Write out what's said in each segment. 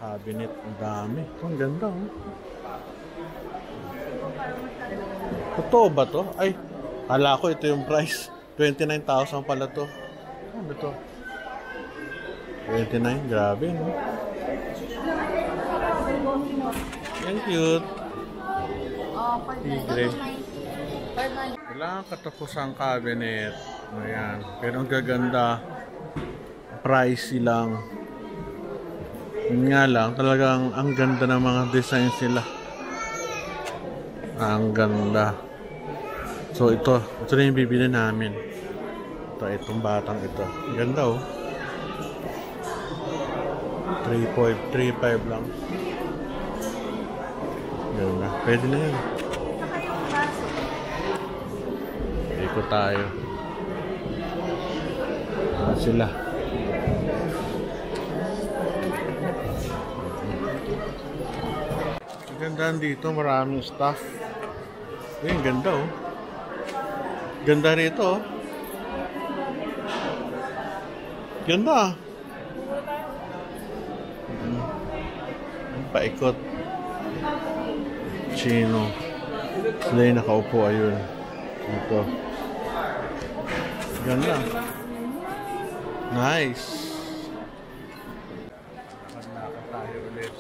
cabinet. Ang dami. Ang ganda, oh. Totoo ba to? Ay, kala ko ito yung price. 29,000 pala to. Ano to? 29, grabe, no? Ang cute. Tigre. Wala katapusang cabinet. Ayan. Pero ang gaganda. Pricey lang. Yun nga lang, talagang ang ganda ng mga designs nila. Ang ganda. So ito na yung bibili namin. Itong batang ito. Ang ganda, oh. 3.5 lang. Ganda. Pwede na yan. Ikot tayo. Sila. Ang ganda dito. Maraming stuff. Ang ganda, oh. Ganda rito, oh. Ganda. Paikot. Chino. Sila yung nakaupo, ayun. Ito. Ganda. Nice. Pag-nakap tayo ulit.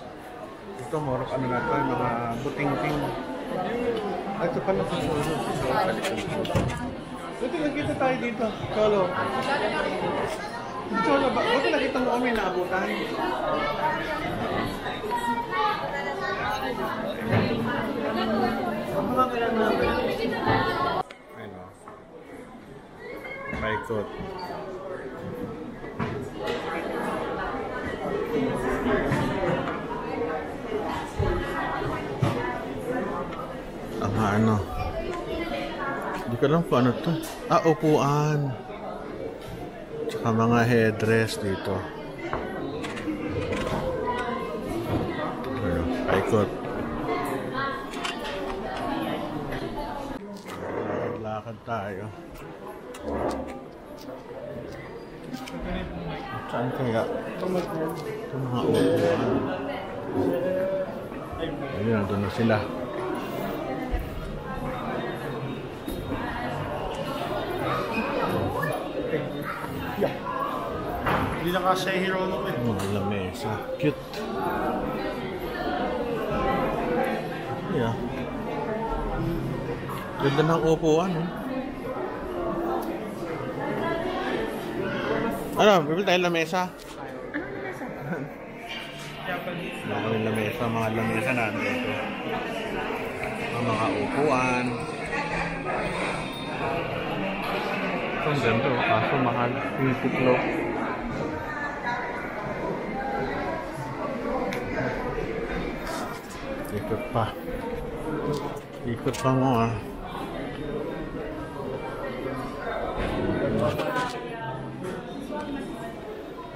Ito, morok ano na ito, mga buting-ting. Ito pala sa solo. Buti nakita tayo dito. Cholo. Cholo ba? Buti nakita mo kami naabutan. Ano? Paikot. Ano? Hindi ko alam kung ano to. Upuan. Tsaka mga headdress dito. Paikot. Lakad tayo. Saan kaya? Ito mga upuan. Ayun, doon na sila. Hindi na kasi hero no eh. Mga lamesa. Cute. Yeah. Ganda ng upuan, eh. Ano? Bibili tayo lamesa? Anong lamesa? Mga lamesa nandito. Mga upuan. Ang ganda, kaso mahal. Pitiklo. Ikot pa. Ikot pa mo, ah.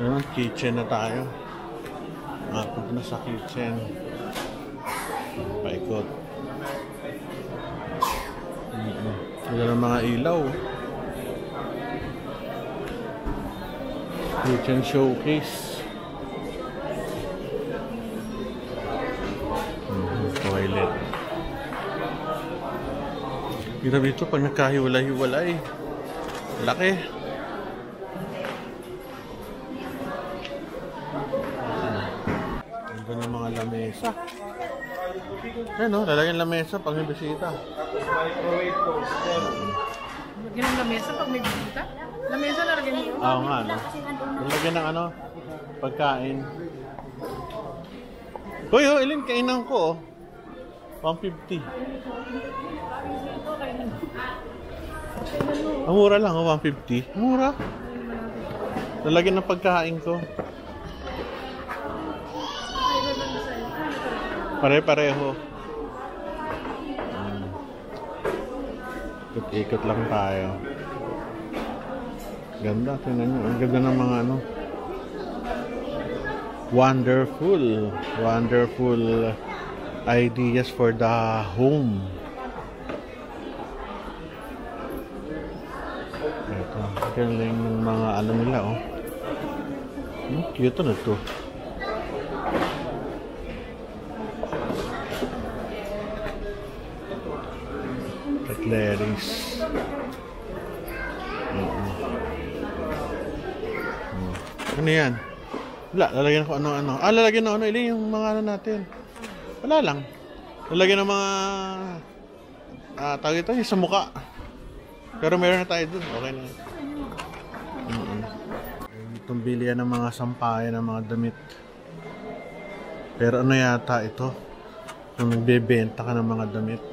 Ayun, kitchen na tayo. Punta na sa kitchen. Paikot. Wala ng mga ilaw. Kitchen showcase. Toilet. Grabe ito pag nagkahiwalay-hiwalay. Laki. Ito ng mga lamesa. Ano, lalagyan lamesa pag may bisita. Lagyan ng lamesa pag may bisita? Lamesa lalagyan mo? Oo nga, no? Lalagyan ng ano, pagkain. Hoy, ilan kainan ko, oh. 150. Ang mura lang, oh, 150. Mura. Lalagyan ng pagkain ko. Pare-pareho. Ikot-ikot lang tayo. Ganda, tingnan nyo. Ang ganda ng mga ano. Wonderful ideas for the home. Ito, galing ng mga ano nila, oh. Cute na to. Cutleries. Ano yan? Wala, lalagyan ko ano-ano. Lalagyan ng ano, ili yung mga ano natin. Wala lang. Lalagyan ng mga tawag ito, yung sa muka. Pero meron na tayo dun. Okay na. Itong bilihan ng mga sampayan ng mga damit. Pero ano yata ito? Kung nagbebenta ka ng mga damit.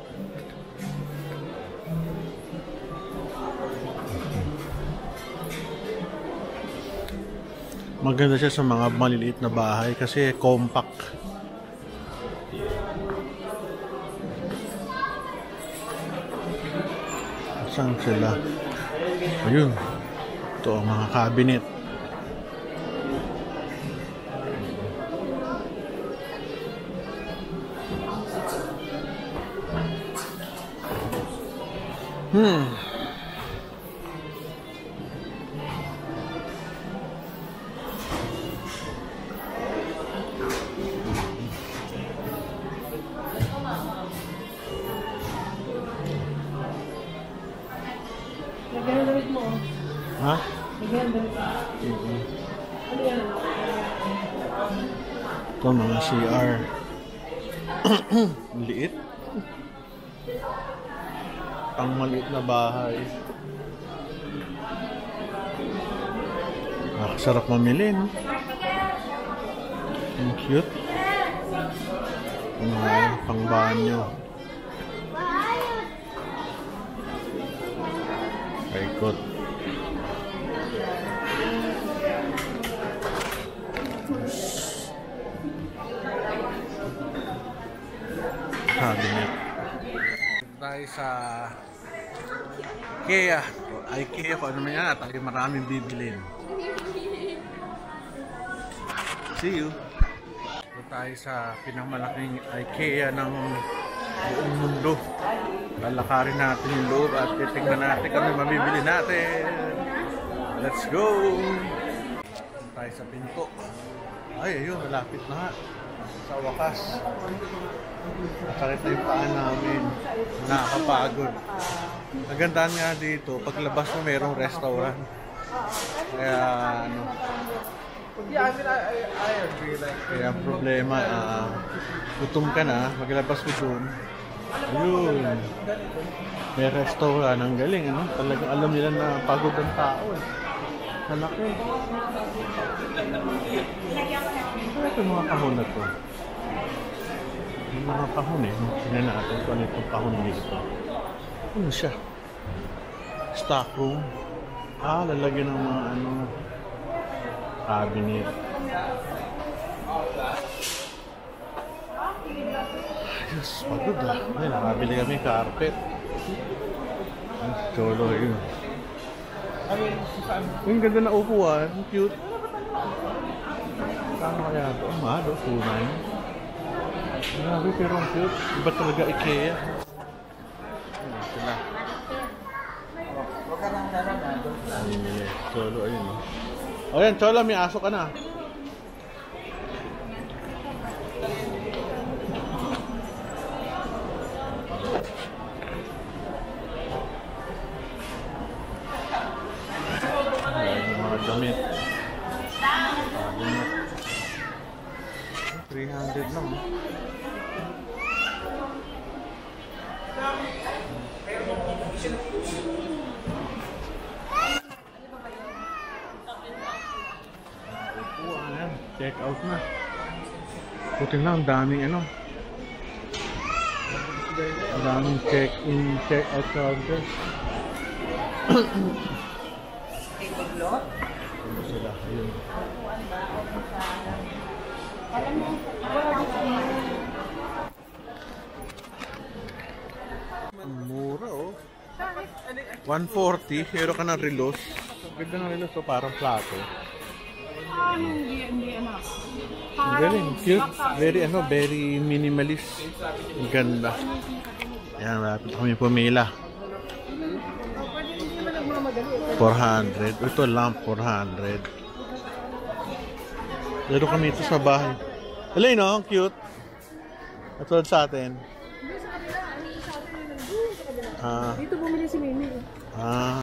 Maganda siya sa mga maliliit na bahay kasi compact. Saan sila? Ayun. Ito ang mga cabinet. Lagyan ang damit mo. Ha? Lagyan ang damit mo. Ano yan? Ito mga CR. Liit. Ang maliit na bahay. Sarap mamili, no? Ang cute. Pang banyo. Paikot. Cabinet. Tayo sa IKEA. IKEA kung ano man yan. Tayo maraming bibilin. See you. Ito tayo sa pinamalaking IKEA ng buong mundo. Lalakarin natin yung loob at titingnan natin kung ano mabibili natin. Let's go! Ito tayo sa pinto. Ay, ayun, malapit na. Sa wakas. Nakakit na yung paa namin. Nakakapagod. Nagandaan nga dito, paglabas mo mayroong restaurant. Kaya, ano, Yeah, I agree. kaya ang problema, gutom ka na, maglabas mo dun. Ayun. May restaurant, ang galing, ano? Talagang alam nila na pagod ang tao, eh. Malaki. Ito yung mga kahon na to. Yung mga kahon, eh. Tingnan natin kung ano itong kahon dito. Ano siya? Stock room. Lalagyan ng mga ano, cabinet. Ayos, pagod ah. Ay, nakabili kami carpet. Cholo yun. Yung ganda na upuan. Cute. Kano kaya ito? Ang mahal, 2.9. Grabe, pero ang cute. Iba talaga IKEA. Ayun sila. Ayun, Cholo, ayun. O yan, Cholo, may aso ka na. Damit. 300 lang. Upuan. Check out na. Putin lang, daming ano. Daming check-in, check-out counter. Sila, ayun. Ang mura, oh. 140, pero ka ng relos. Ganda ng relos, oh, parang plato. Hindi anak. Ang galing, cute. Very, very minimalist. Ang ganda. Ayan, malapit kami pumila. 400. Ito lang, 400. Laro kami ito sa bahay. Alay, no? Cute. Katulad sa atin. Ah, Dito bumili si Mimi. ah.